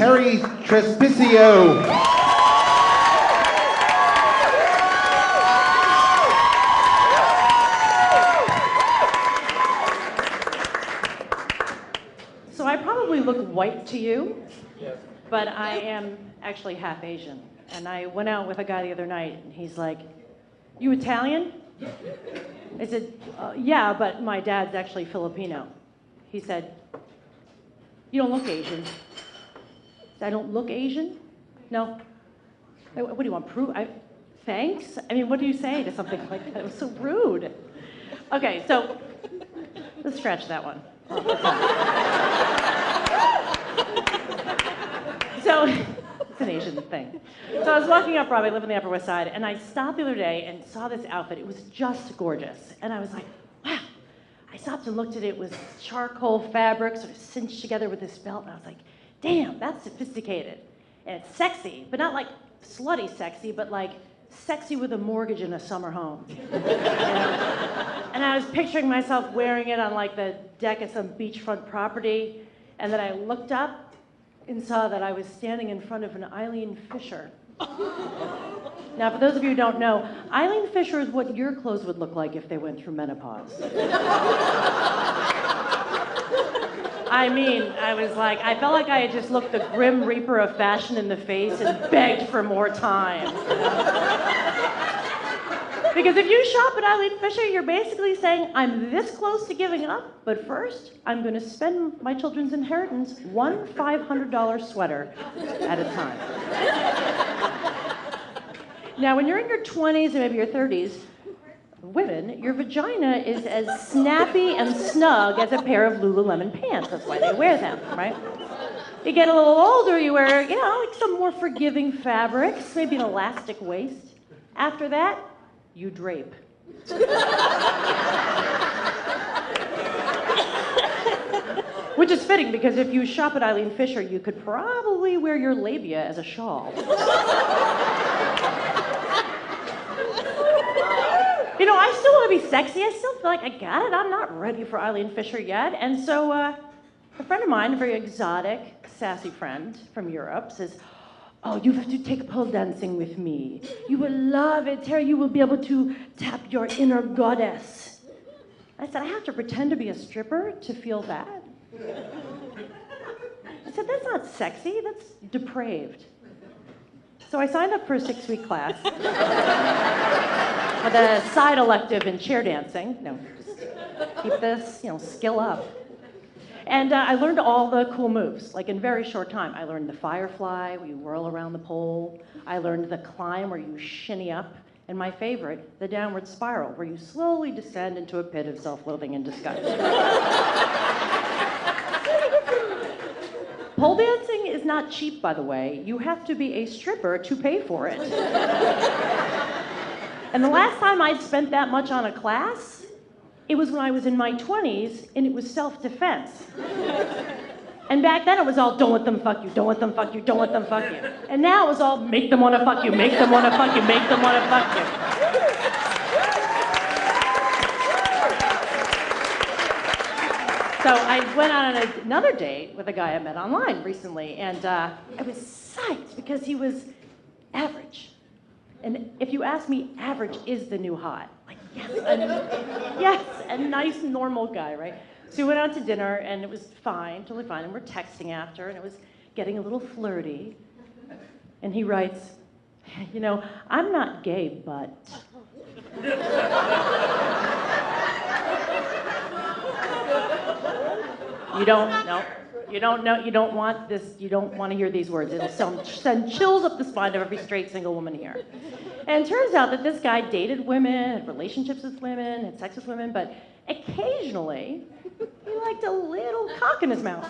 Terri Trespicio. So I probably look white to you, but I am actually half Asian. And I went out with a guy the other night, and he's like, "You Italian?" I said, "Yeah, but my dad's actually Filipino." He said, "You don't look Asian." I said, "I don't look Asian?" "No." "What do you want, proof?" "Thanks? I mean, what do you say to something like that?" It was so rude. Okay, so let's scratch that one. So, it's an Asian thing. So I was walking up Broadway, I live on the Upper West Side, and I stopped the other day and saw this outfit. It was just gorgeous. And I was like, wow. I stopped and looked at it. It was charcoal fabric, sort of cinched together with this belt. And I was like, damn, that's sophisticated. And it's sexy, but not like slutty sexy, but like sexy with a mortgage in a summer home. You know? And I was picturing myself wearing it on like the deck of some beachfront property. And then I looked up and saw that I was standing in front of an Eileen Fisher. Now, for those of you who don't know, Eileen Fisher is what your clothes would look like if they went through menopause. I mean, I was like, I felt like I had just looked the grim reaper of fashion in the face and begged for more time. Because if you shop at Eileen Fisher, you're basically saying, I'm this close to giving up, but first, I'm going to spend my children's inheritance one $500 sweater at a time. Now, when you're in your 20s and maybe your 30s, women, your vagina is as snappy and snug as a pair of Lululemon pants. That's why they wear them, right? You get a little older, you wear, you know, like some more forgiving fabrics, maybe an elastic waist. After that, you drape. Which is fitting, because if you shop at Eileen Fisher, you could probably wear your labia as a shawl. You know, I still want to be sexy. I still feel like I got it. I'm not ready for Eileen Fisher yet. And so a friend of mine, a very exotic, sassy friend from Europe, says, oh, you have to take pole dancing with me. You will love it, Terri. You will be able to tap your inner goddess. I said, I have to pretend to be a stripper to feel that? I said, that's not sexy. That's depraved. So I signed up for a 6-week class with a side elective in chair dancing. No, just keep this, skill up. And I learned all the cool moves, like in a very short time. I learned the firefly, where you whirl around the pole. I learned the climb, where you shinny up. And my favorite, the downward spiral, where you slowly descend into a pit of self-loathing and disgust. Pole dancing is not cheap, by the way. You have to be a stripper to pay for it. And the last time I'd spent that much on a class, it was when I was in my 20s, and it was self-defense. And back then it was all, don't let them fuck you, don't let them fuck you, don't let them fuck you. And now it was all, make them want to fuck you, make them want to fuck you, make them want to fuck you. So I went on another date with a guy I met online recently, and I was psyched because he was average. And if you ask me, average is the new hot. Like, yes, a nice, normal guy, right? So we went out to dinner, and it was fine, totally fine, and we're texting after, and it was getting a little flirty. And he writes, I'm not gay, but... You don't want this, you don't want to hear these words. It'll send chills up the spine of every straight single woman here. And it turns out that this guy dated women, had relationships with women, had sex with women, but occasionally, he liked a little cock in his mouth.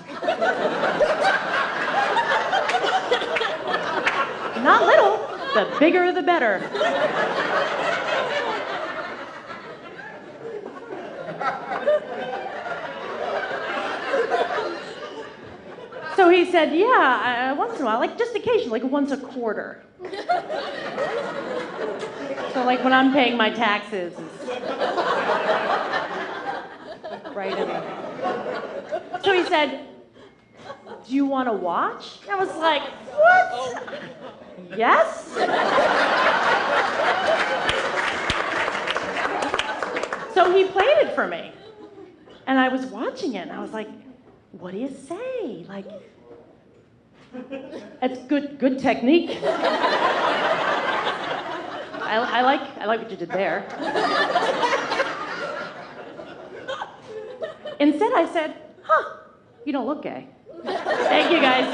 Not little, the bigger the better. So he said, yeah, once in a while, like just occasionally, like once a quarter. So like when I'm paying my taxes. Right in. So he said, do you want to watch? I was like, what? Yes? So he played it for me. And I was watching it, and I was like, what do you say? Like, it's good technique. I like what you did there. Instead, I said, huh, you don't look gay. Thank you, guys.